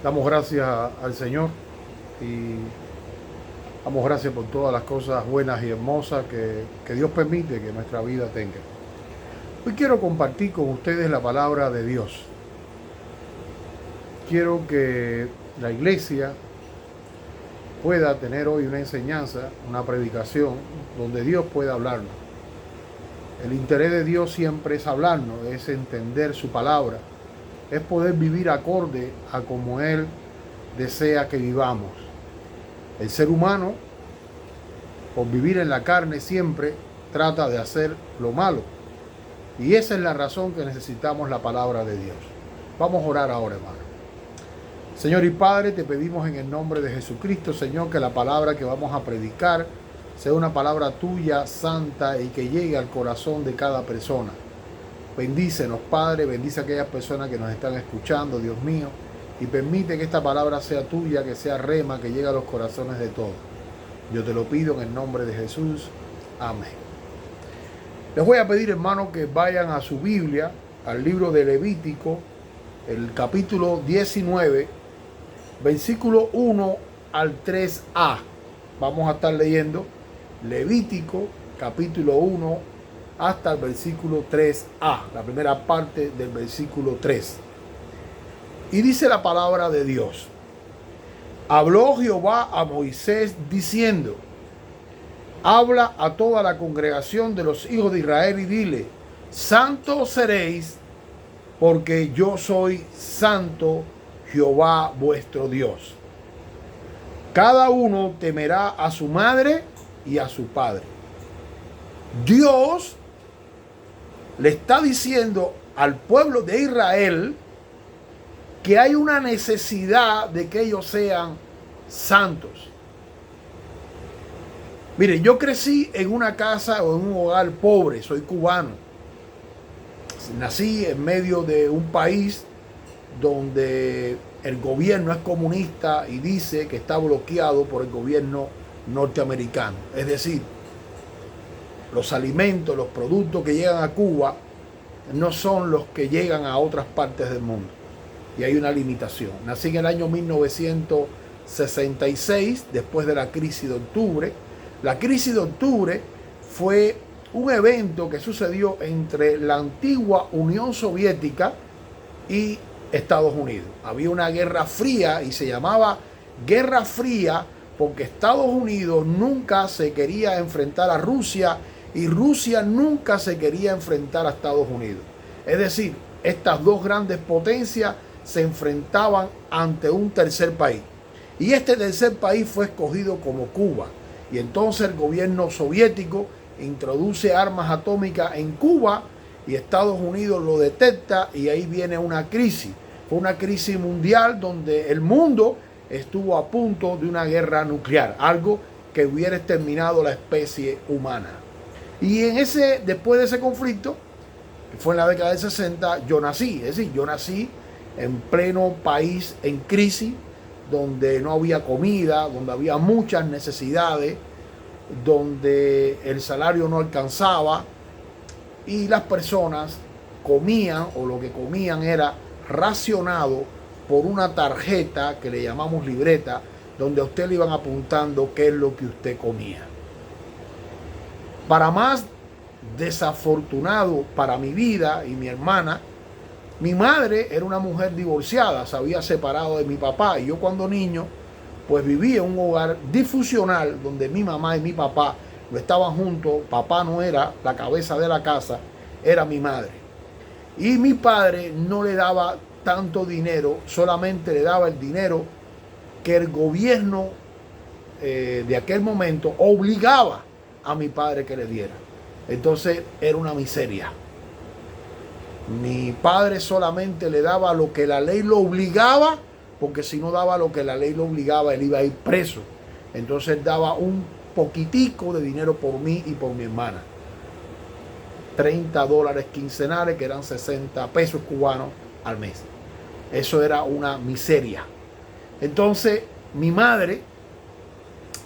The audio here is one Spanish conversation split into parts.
Damos gracias al Señor y damos gracias por todas las cosas buenas y hermosas que Dios permite que nuestra vida tenga. Hoy quiero compartir con ustedes la palabra de Dios. Quiero que la iglesia pueda tener hoy una enseñanza, una predicación, donde Dios pueda hablarnos. El interés de Dios siempre es hablarnos, es entender su palabra, es poder vivir acorde a como Él desea que vivamos. El ser humano, por vivir en la carne, siempre trata de hacer lo malo. Y esa es la razón que necesitamos la palabra de Dios. Vamos a orar ahora, hermano. Señor y Padre, te pedimos en el nombre de Jesucristo, Señor, que la palabra que vamos a predicar sea una palabra tuya, santa, y que llegue al corazón de cada persona. Bendícenos, Padre, bendice a aquellas personas que nos están escuchando, Dios mío, y permite que esta palabra sea tuya, que sea rema, que llegue a los corazones de todos. Yo te lo pido en el nombre de Jesús. Amén. Les voy a pedir, hermanos, que vayan a su Biblia, al libro de Levítico, el capítulo 19, versículo 1 al 3a. Vamos a estar leyendo Levítico, capítulo 1, hasta el versículo 3a, la primera parte del versículo 3. Y dice la palabra de Dios: habló Jehová a Moisés diciendo: habla a toda la congregación de los hijos de Israel y dile: santos seréis, porque yo soy santo, Jehová vuestro Dios. Cada uno temerá a su madre y a su padre. Dios le está diciendo al pueblo de Israel que hay una necesidad de que ellos sean santos. Miren, yo crecí en una casa o en un hogar pobre, soy cubano. Nací en medio de un país donde el gobierno es comunista y dice que está bloqueado por el gobierno norteamericano. Es decir, los alimentos, los productos que llegan a Cuba no son los que llegan a otras partes del mundo. Y hay una limitación. Nací en el año 1966, después de la crisis de octubre. La crisis de octubre fue un evento que sucedió entre la antigua Unión Soviética y Estados Unidos. Había una guerra fría y se llamaba Guerra Fría porque Estados Unidos nunca se quería enfrentar a Rusia y Rusia nunca se quería enfrentar a Estados Unidos. Es decir, estas dos grandes potencias se enfrentaban ante un tercer país. Y este tercer país fue escogido como Cuba. Y entonces el gobierno soviético introduce armas atómicas en Cuba y Estados Unidos lo detecta y ahí viene una crisis. Fue una crisis mundial donde el mundo estuvo a punto de una guerra nuclear, algo que hubiera exterminado la especie humana. Y después de ese conflicto, que fue en la década del 60, yo nací. Es decir, yo nací en pleno país en crisis, donde no había comida, donde había muchas necesidades, donde el salario no alcanzaba y las personas comían, o lo que comían era racionado por una tarjeta que le llamamos libreta, donde a usted le iban apuntando qué es lo que usted comía. Para más desafortunado para mi vida y mi hermana, mi madre era una mujer divorciada, se había separado de mi papá, y yo cuando niño pues vivía en un hogar disfuncional donde mi mamá y mi papá no estaban juntos. Papá no era la cabeza de la casa, era mi madre. Y mi padre no le daba tanto dinero, solamente le daba el dinero que el gobierno de aquel momento obligaba a mi padre que le diera. Entonces era una miseria. Mi padre solamente le daba lo que la ley lo obligaba, porque si no daba lo que la ley lo obligaba, él iba a ir preso. Entonces daba un poquitico de dinero por mí y por mi hermana. $30 quincenales, que eran 60 pesos cubanos al mes. Eso era una miseria. Entonces mi madre,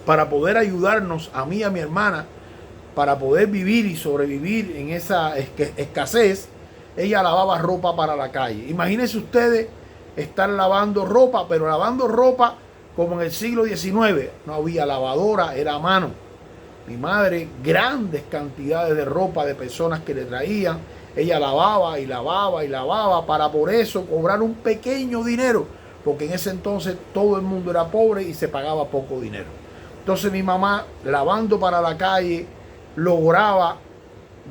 para poder ayudarnos a mí y a mi hermana, para poder vivir y sobrevivir en esa escasez, ella lavaba ropa para la calle. Imagínense ustedes estar lavando ropa, pero lavando ropa como en el siglo XIX. No había lavadora, era a mano. Mi madre, grandes cantidades de ropa de personas que le traían. Ella lavaba y lavaba y lavaba para por eso cobrar un pequeño dinero, porque en ese entonces todo el mundo era pobre y se pagaba poco dinero. Entonces mi mamá, lavando para la calle, lograba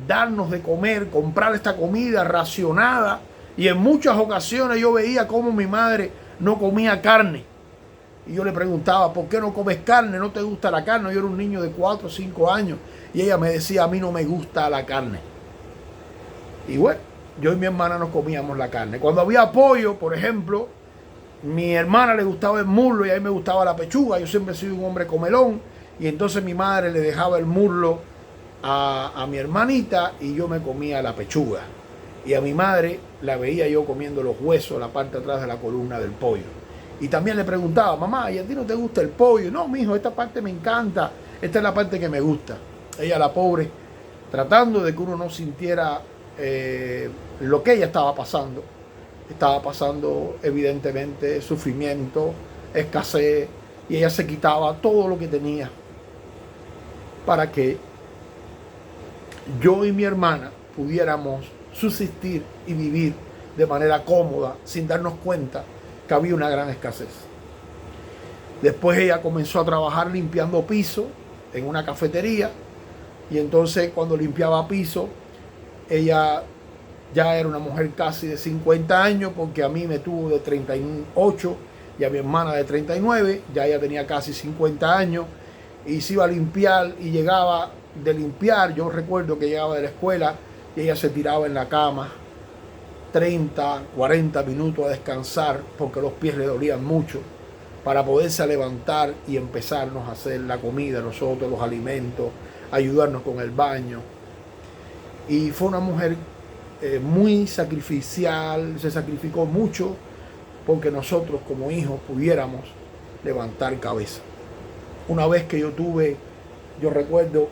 darnos de comer, comprar esta comida racionada, y en muchas ocasiones yo veía cómo mi madre no comía carne. Y yo le preguntaba, ¿por qué no comes carne? ¿No te gusta la carne? Yo era un niño de 4 o 5 años y ella me decía, a mí no me gusta la carne. Y bueno, yo y mi hermana nos comíamos la carne. Cuando había pollo, por ejemplo, mi hermana le gustaba el muslo y a mí me gustaba la pechuga. Yo siempre he sido un hombre comelón, y entonces mi madre le dejaba el muslo a mi hermanita y yo me comía la pechuga. Y a mi madre la veía yo comiendo los huesos, la parte de atrás de la columna del pollo. Y también le preguntaba, mamá, ¿y a ti no te gusta el pollo? No, mijo, esta parte me encanta, esta es la parte que me gusta. Ella, la pobre, tratando de que uno no sintiera lo que ella estaba pasando. Estaba pasando evidentemente sufrimiento, escasez, y ella se quitaba todo lo que tenía para que yo y mi hermana pudiéramos subsistir y vivir de manera cómoda, sin darnos cuenta que había una gran escasez. Después ella comenzó a trabajar limpiando piso en una cafetería, y entonces cuando limpiaba piso, ella ya era una mujer casi de 50 años, porque a mí me tuvo de 38 y a mi hermana de 39, ya ella tenía casi 50 años, y se iba a limpiar y llegaba de limpiar. Yo recuerdo que llegaba de la escuela y ella se tiraba en la cama 30, 40 minutos a descansar porque los pies le dolían mucho, para poderse levantar y empezarnos a hacer la comida, nosotros, los alimentos, ayudarnos con el baño. Y fue una mujer muy sacrificial, se sacrificó mucho porque nosotros como hijos pudiéramos levantar cabeza. Una vez que yo recuerdo,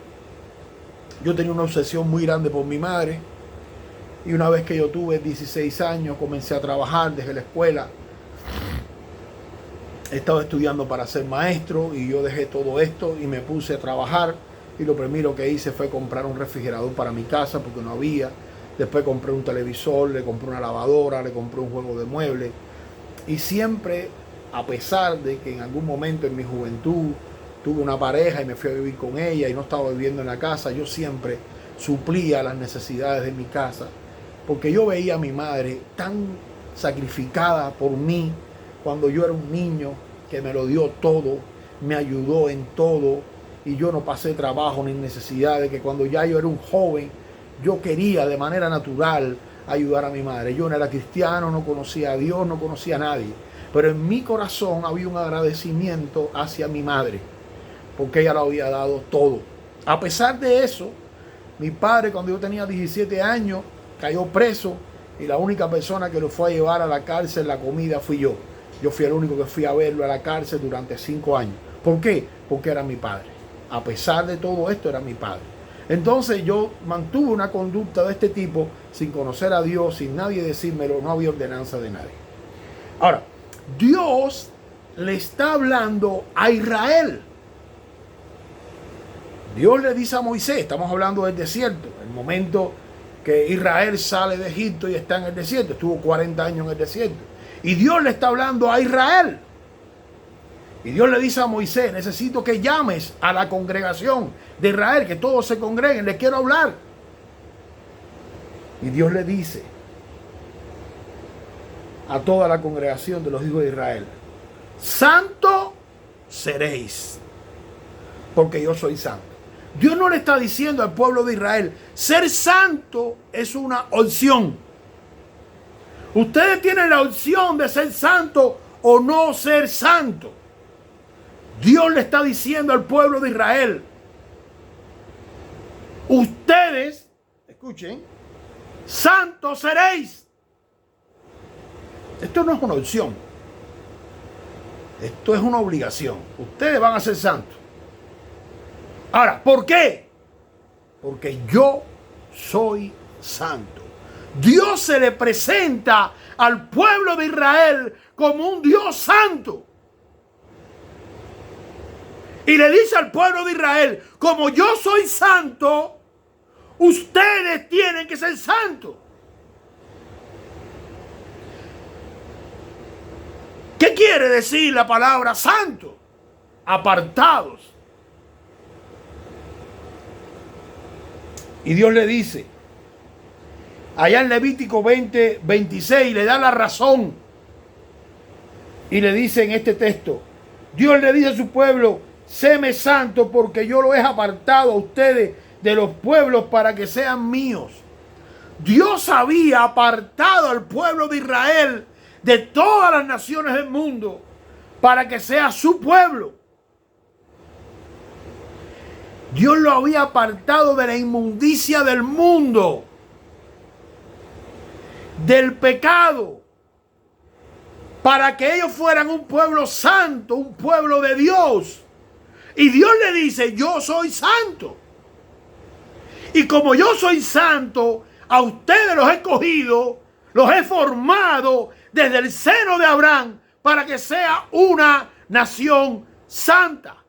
yo tenía una obsesión muy grande por mi madre, y una vez que yo tuve 16 años comencé a trabajar, dejé la escuela, estaba estudiando para ser maestro, y yo dejé todo esto y me puse a trabajar, y lo primero que hice fue comprar un refrigerador para mi casa porque no había. Después compré un televisor, le compré una lavadora, le compré un juego de muebles, y siempre, a pesar de que en algún momento en mi juventud tuve una pareja y me fui a vivir con ella y no estaba viviendo en la casa, yo siempre suplía las necesidades de mi casa, porque yo veía a mi madre tan sacrificada por mí cuando yo era un niño, que me lo dio todo, me ayudó en todo, y yo no pasé trabajo ni necesidades, que cuando ya yo era un joven, yo quería de manera natural ayudar a mi madre. Yo no era cristiano, no conocía a Dios, no conocía a nadie, pero en mi corazón había un agradecimiento hacia mi madre, porque ella lo había dado todo. A pesar de eso, mi padre, cuando yo tenía 17 años, cayó preso, y la única persona que lo fue a llevar a la cárcel, la comida, fui yo. Yo fui el único que fui a verlo a la cárcel durante 5 años. ¿Por qué? Porque era mi padre. A pesar de todo esto, era mi padre. Entonces yo mantuve una conducta de este tipo sin conocer a Dios, sin nadie decírmelo, no había ordenanza de nadie. Ahora, Dios le está hablando a Israel. Dios le dice a Moisés, estamos hablando del desierto, el momento que Israel sale de Egipto y está en el desierto, estuvo 40 años en el desierto. Y Dios le está hablando a Israel. Y Dios le dice a Moisés, necesito que llames a la congregación de Israel, que todos se congreguen, les quiero hablar. Y Dios le dice a toda la congregación de los hijos de Israel, santo seréis, porque yo soy santo. Dios no le está diciendo al pueblo de Israel, ser santo es una opción. Ustedes tienen la opción de ser santo o no ser santo. Dios le está diciendo al pueblo de Israel, ustedes, escuchen, santos seréis. Esto no es una opción. Esto es una obligación. Ustedes van a ser santos. Ahora, ¿por qué? Porque yo soy santo. Dios se le presenta al pueblo de Israel como un Dios santo. Y le dice al pueblo de Israel, como yo soy santo, ustedes tienen que ser santos. ¿Qué quiere decir la palabra santo? Apartados. Y Dios le dice, allá en Levítico 20:26, le da la razón. Y le dice en este texto, Dios le dice a su pueblo, séme santo porque yo lo he apartado a ustedes de los pueblos para que sean míos. Dios había apartado al pueblo de Israel de todas las naciones del mundo para que sea su pueblo. Dios lo había apartado de la inmundicia del mundo, del pecado, para que ellos fueran un pueblo santo, un pueblo de Dios. Y Dios le dice, yo soy santo. Y como yo soy santo, a ustedes los he escogido, los he formado desde el seno de Abraham para que sea una nación santa.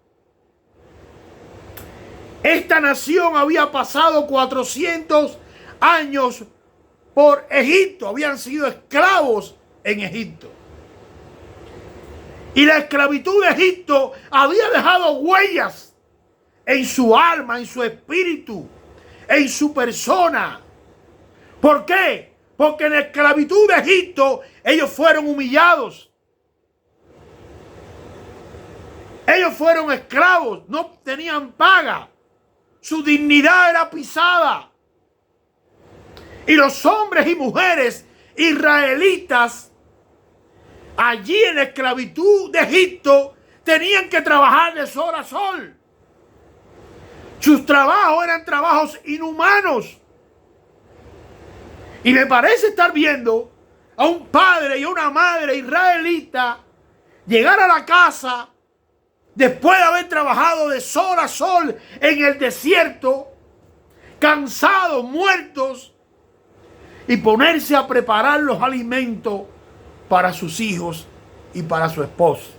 Esta nación había pasado 400 años por Egipto, habían sido esclavos en Egipto. Y la esclavitud de Egipto había dejado huellas en su alma, en su espíritu, en su persona. ¿Por qué? Porque en la esclavitud de Egipto ellos fueron humillados. Ellos fueron esclavos, no tenían paga. Su dignidad era pisada. Y los hombres y mujeres israelitas allí en la esclavitud de Egipto tenían que trabajar de sol a sol. Sus trabajos eran trabajos inhumanos. Y me parece estar viendo a un padre y a una madre israelita llegar a la casa después de haber trabajado de sol a sol en el desierto, cansados, muertos, y ponerse a preparar los alimentos para sus hijos y para su esposo.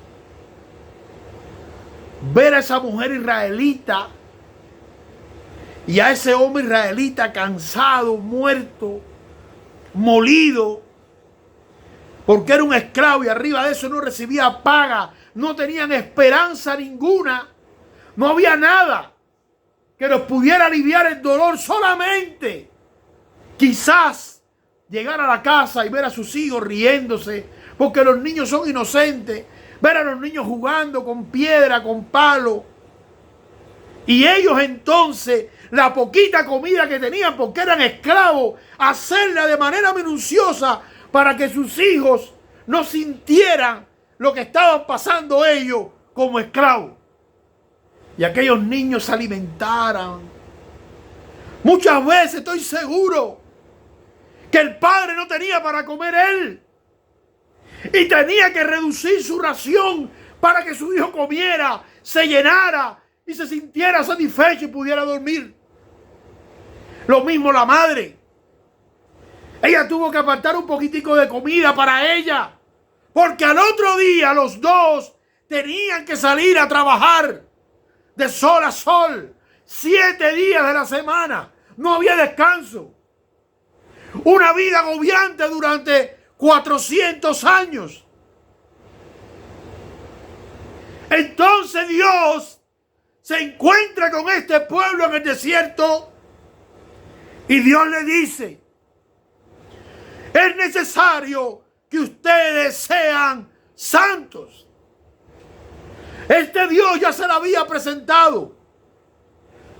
Ver a esa mujer israelita y a ese hombre israelita cansado, muerto, molido, porque era un esclavo y arriba de eso no recibía paga, no tenían esperanza ninguna, no había nada que los pudiera aliviar el dolor, solamente quizás llegar a la casa y ver a sus hijos riéndose, porque los niños son inocentes, ver a los niños jugando con piedra, con palo, y ellos entonces, la poquita comida que tenían, porque eran esclavos, hacerla de manera minuciosa para que sus hijos no sintieran lo que estaban pasando ellos como esclavos. Y aquellos niños se alimentaran. Muchas veces estoy seguro que el padre no tenía para comer él. Y tenía que reducir su ración para que su hijo comiera, se llenara y se sintiera satisfecho y pudiera dormir. Lo mismo la madre. Ella tuvo que apartar un poquitico de comida para ella, porque al otro día los dos tenían que salir a trabajar de sol a sol, 7 días de la semana. No había descanso. Una vida agobiante durante 400 años. Entonces Dios se encuentra con este pueblo en el desierto y Dios le dice, es necesario que ustedes sean santos. Este Dios ya se lo había presentado.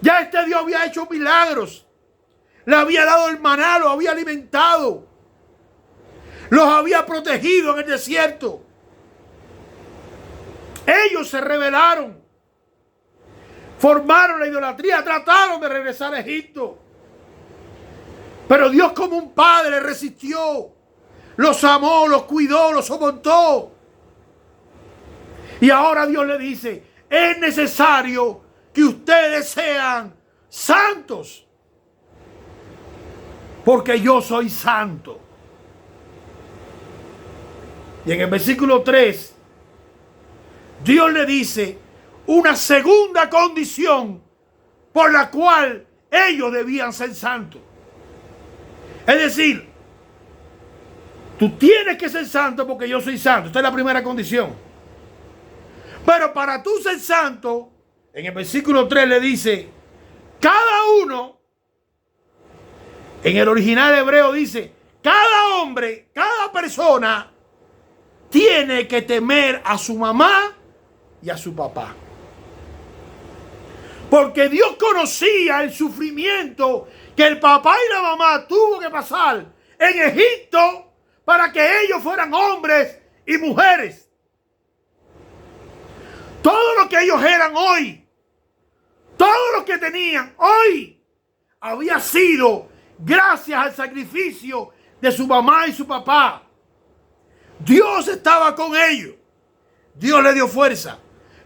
Ya este Dios había hecho milagros. Le había dado el maná, los había alimentado. Los había protegido en el desierto. Ellos se rebelaron. Formaron la idolatría, trataron de regresar a Egipto. Pero Dios, como un padre, resistió. Los amó, los cuidó, los soportó. Y ahora Dios le dice, es necesario que ustedes sean santos. porque yo soy santo. Y en el versículo 3, Dios le dice una segunda condición por la cual ellos debían ser santos. Es decir, tú tienes que ser santo porque yo soy santo. Esta es la primera condición. Pero para tú ser santo, en el versículo 3 le dice, cada uno, en el original hebreo dice, cada hombre, cada persona tiene que temer a su mamá y a su papá. Porque Dios conocía el sufrimiento que el papá y la mamá tuvo que pasar en Egipto para que ellos fueran hombres y mujeres. Todo lo que ellos eran hoy, todo lo que tenían hoy, había sido gracias al sacrificio de su mamá y su papá. Dios estaba con ellos. Dios le dio fuerza.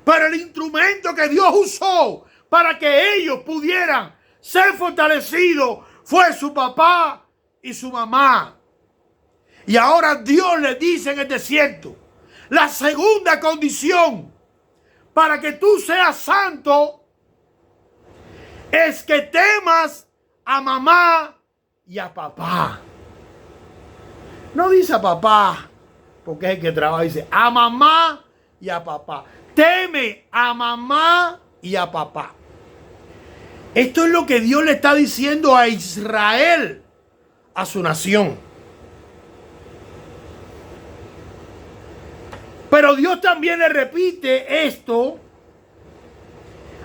Pero el instrumento que Dios usó para que ellos pudieran ser fortalecidos fue su papá y su mamá. Y ahora Dios le dice en el desierto, la segunda condición para que tú seas santo es que temas a mamá y a papá. No dice a papá, porque es el que trabaja, dice a mamá y a papá. Teme a mamá y a papá. Esto es lo que Dios le está diciendo a Israel, a su nación. Pero Dios también le repite esto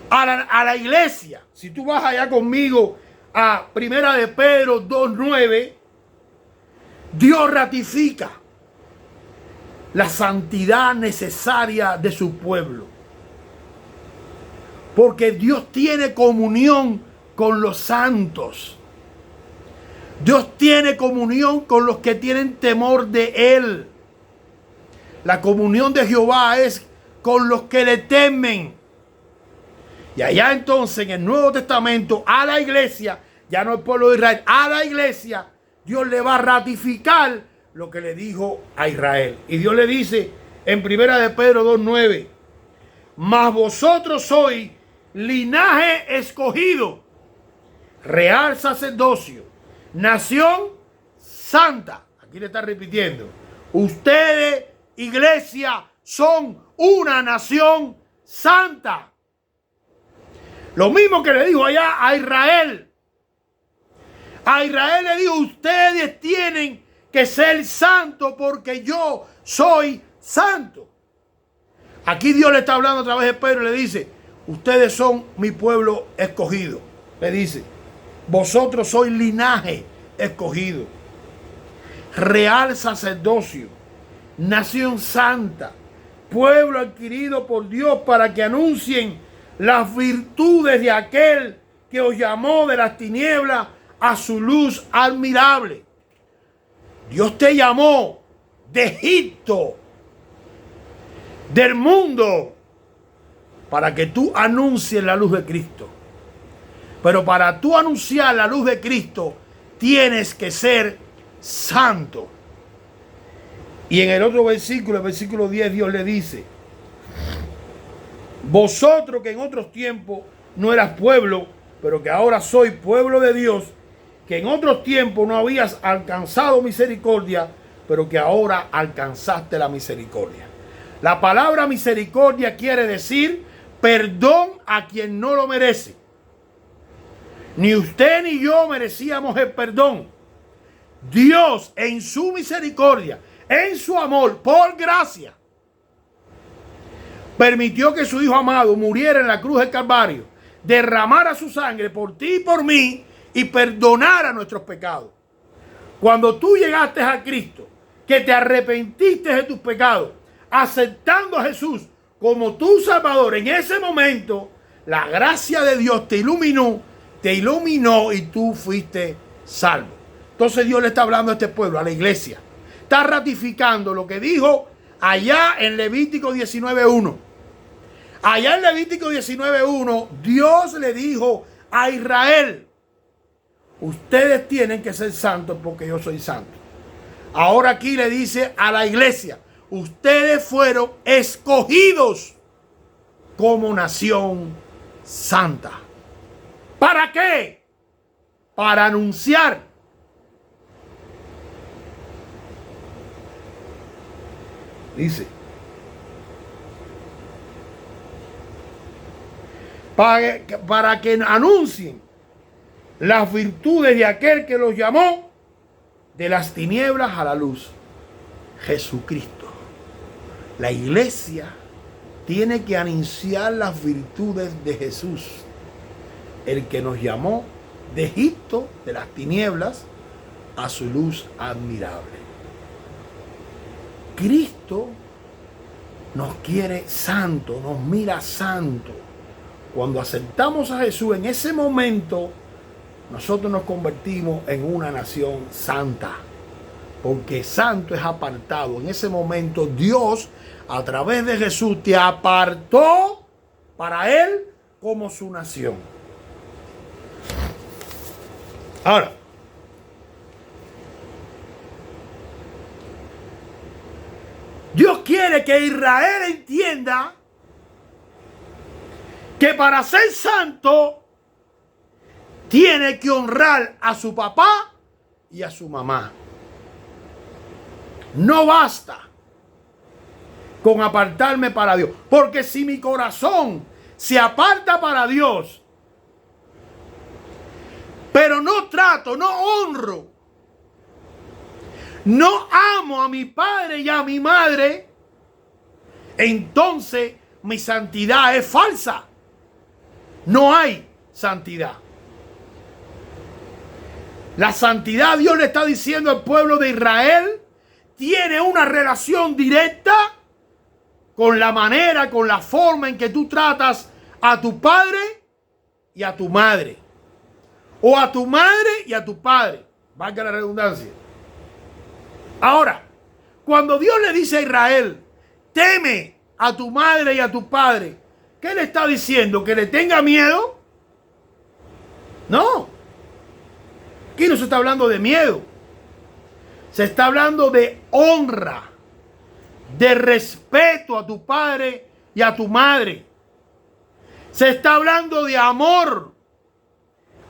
a la iglesia. Si tú vas allá conmigo a 1 de Pedro 2:9, Dios ratifica la santidad necesaria de su pueblo. Porque Dios tiene comunión con los santos. Dios tiene comunión con los que tienen temor de Él. La comunión de Jehová es con los que le temen. Y allá entonces en el Nuevo Testamento a la iglesia, ya no el pueblo de Israel, a la iglesia, Dios le va a ratificar lo que le dijo a Israel. Y Dios le dice en 1 de Pedro 2:9, mas vosotros sois linaje escogido, real sacerdocio, nación santa. Aquí le está repitiendo. Ustedes, iglesia, son una nación santa. Lo mismo que le dijo allá a Israel. A Israel le dijo, ustedes tienen que ser santos porque yo soy santo. Aquí Dios le está hablando a través de Pedro y le dice, ustedes son mi pueblo escogido. Le dice, vosotros sois linaje escogido, real sacerdocio, nación santa, pueblo adquirido por Dios para que anuncien las virtudes de aquel que os llamó de las tinieblas a su luz admirable. Dios te llamó de Egipto, del mundo, para que tú anuncies la luz de Cristo. Pero para tú anunciar la luz de Cristo, tienes que ser santo. Y en el otro versículo, el versículo 10, Dios le dice, vosotros que en otros tiempos no eras pueblo, pero que ahora sois pueblo de Dios, que en otros tiempos no habías alcanzado misericordia, pero que ahora alcanzaste la misericordia. La palabra misericordia quiere decir perdón a quien no lo merece. Ni usted ni yo merecíamos el perdón. Dios en su misericordia, en su amor, por gracia, permitió que su Hijo amado muriera en la cruz del Calvario, derramara su sangre por ti y por mí y perdonara nuestros pecados. Cuando tú llegaste a Cristo, que te arrepentiste de tus pecados, aceptando a Jesús como tu Salvador, en ese momento la gracia de Dios te iluminó y tú fuiste salvo. Entonces Dios le está hablando a este pueblo, a la iglesia. Está ratificando lo que dijo allá en Levítico 19:1. Allá en Levítico 19:1, Dios le dijo a Israel, Ustedes tienen que ser santos porque yo soy santo. Ahora aquí le dice a la iglesia, ustedes fueron escogidos como nación santa. ¿Para qué? Para anunciar. Dice, para que anuncien las virtudes de aquel que los llamó de las tinieblas a la luz, Jesucristo. La iglesia tiene que anunciar las virtudes de Jesús, el que nos llamó de Egipto, de las tinieblas, a su luz admirable. Cristo nos quiere santo, nos mira santo. Cuando aceptamos a Jesús, en ese momento nosotros nos convertimos en una nación santa, porque santo es apartado. En ese momento Dios, a través de Jesús, te apartó para Él como su nación. Ahora, Dios quiere que Israel entienda que para ser santo tiene que honrar a su papá y a su mamá. No basta con apartarme para Dios, porque si mi corazón se aparta para Dios, pero no trato, no honro, no amo a mi padre y a mi madre, entonces mi santidad es falsa. No hay santidad. La santidad, Dios le está diciendo al pueblo de Israel, tiene una relación directa con la manera, con la forma en que tú tratas a tu padre y a tu madre. O a tu madre y a tu padre. Valga la redundancia. Ahora, cuando Dios le dice a Israel, teme a tu madre y a tu padre, ¿qué le está diciendo? ¿Que le tenga miedo? No. Aquí no se está hablando de miedo. Se está hablando de honra, de respeto a tu padre y a tu madre. Se está hablando de amor.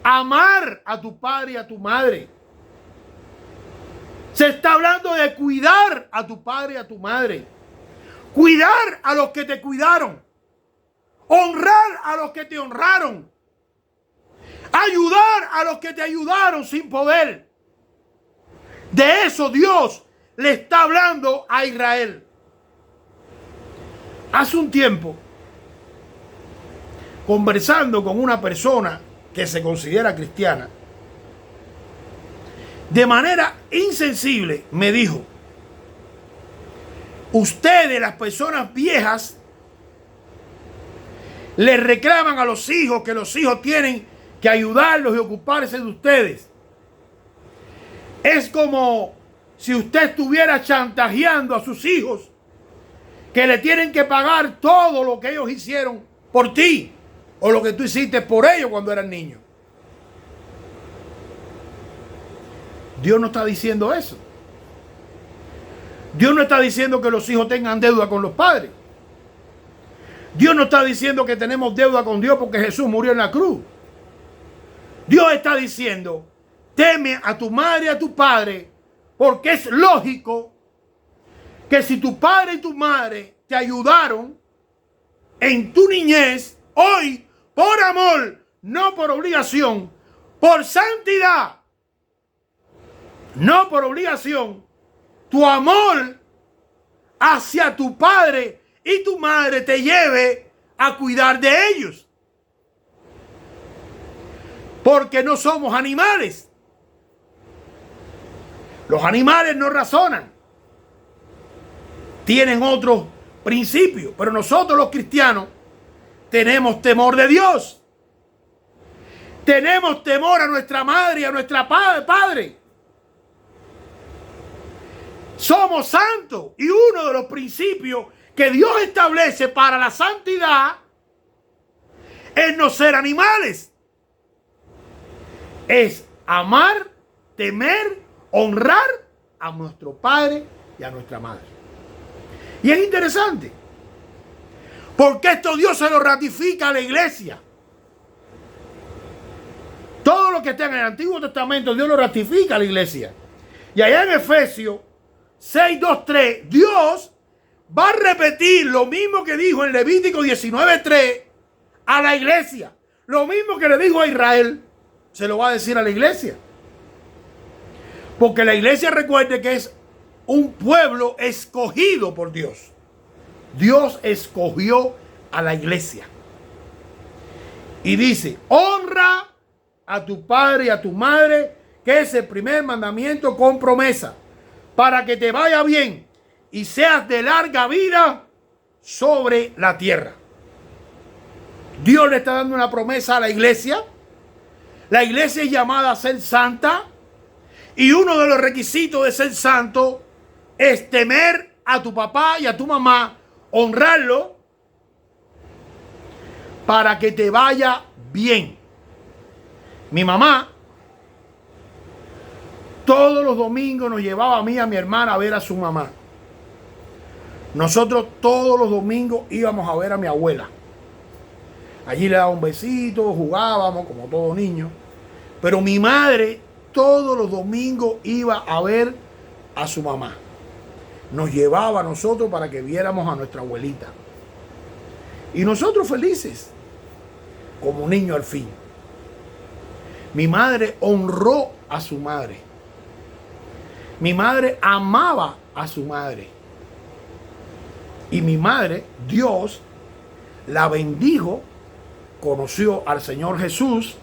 Amar a tu padre y a tu madre. Se está hablando de cuidar a tu padre y a tu madre. Cuidar a los que te cuidaron. Honrar a los que te honraron. Ayudar a los que te ayudaron sin poder. De eso Dios le está hablando a Israel. Hace un tiempo, conversando con una persona que se considera cristiana, de manera insensible me dijo, ustedes, las personas viejas, le reclaman a los hijos que los hijos tienen que ayudarlos y ocuparse de ustedes. Es como si usted estuviera chantajeando a sus hijos que le tienen que pagar todo lo que ellos hicieron por ti o lo que tú hiciste por ellos cuando eran niños. Dios no está diciendo eso. Dios no está diciendo que los hijos tengan deuda con los padres. Dios no está diciendo que tenemos deuda con Dios porque Jesús murió en la cruz. Dios está diciendo, teme a tu madre y a tu padre, porque es lógico que si tu padre y tu madre te ayudaron en tu niñez, hoy, por amor, no por obligación, por santidad, no por obligación, tu amor hacia tu padre y tu madre te lleve a cuidar de ellos. Porque no somos animales. Los animales no razonan. Tienen otros principios. Pero nosotros los cristianos tenemos temor de Dios. Tenemos temor a nuestra madre y a nuestra padre. Somos santos. Y uno de los principios que Dios establece para la santidad es no ser animales. Es amar, temer, honrar a nuestro padre y a nuestra madre. Y es interesante, porque esto Dios se lo ratifica a la iglesia. Todo lo que está en el Antiguo Testamento, Dios lo ratifica a la iglesia. Y allá en Efesios 6, 2, 3, Dios va a repetir lo mismo que dijo en Levítico 19, 3 a la iglesia. Lo mismo que le dijo a Israel, se lo va a decir a la iglesia. Porque la iglesia, recuerde que es un pueblo escogido por Dios. Dios escogió a la iglesia. Y dice, honra a tu padre y a tu madre, que es el primer mandamiento con promesa, para que te vaya bien y seas de larga vida sobre la tierra. Dios le está dando una promesa a la iglesia. La iglesia es llamada a ser santa. Y uno de los requisitos de ser santo es temer a tu papá y a tu mamá, honrarlo, para que te vaya bien. Mi mamá todos los domingos nos llevaba a mí y a mi hermana a ver a su mamá. Nosotros todos los domingos íbamos a ver a mi abuela. Allí le daba un besito, jugábamos como todo niño. Pero mi madre todos los domingos iba a ver a su mamá. Nos llevaba a nosotros para que viéramos a nuestra abuelita. Y nosotros felices, como niños al fin. Mi madre honró a su madre. Mi madre amaba a su madre. Y mi madre, Dios, la bendijo, conoció al Señor Jesús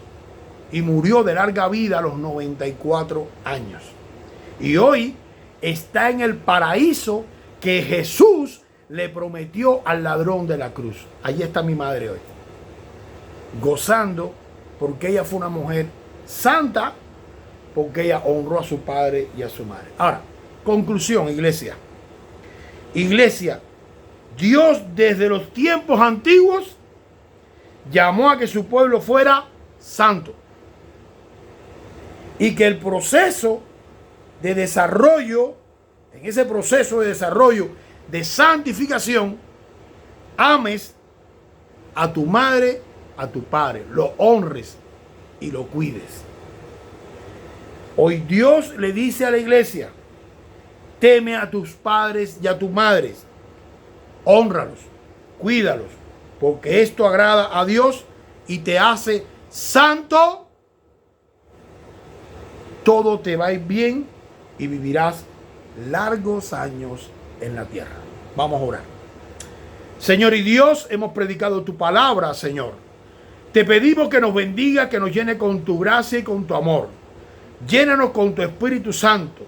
y murió de larga vida a los 94 años. Y hoy está en el paraíso que Jesús le prometió al ladrón de la cruz. Allí está mi madre hoy, gozando, porque ella fue una mujer santa, porque ella honró a su padre y a su madre. Ahora, conclusión, iglesia. Iglesia, Dios desde los tiempos antiguos llamó a que su pueblo fuera santo. Y que el proceso de desarrollo, en ese proceso de desarrollo de santificación, ames a tu madre, a tu padre, lo honres y lo cuides. Hoy Dios le dice a la iglesia, teme a tus padres y a tus madres, hónralos, cuídalos, porque esto agrada a Dios y te hace santo. Todo te va a ir bien y vivirás largos años en la tierra. Vamos a orar. Señor y Dios, hemos predicado tu palabra, Señor. Te pedimos que nos bendiga, que nos llene con tu gracia y con tu amor. Llénanos con tu Espíritu Santo.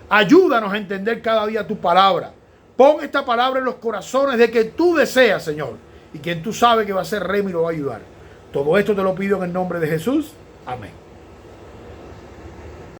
Ayúdanos a entender cada día tu palabra. Pon esta palabra en los corazones de que tú deseas, Señor. Y quien tú sabes que va a ser rey y lo va a ayudar. Todo esto te lo pido en el nombre de Jesús. Amén.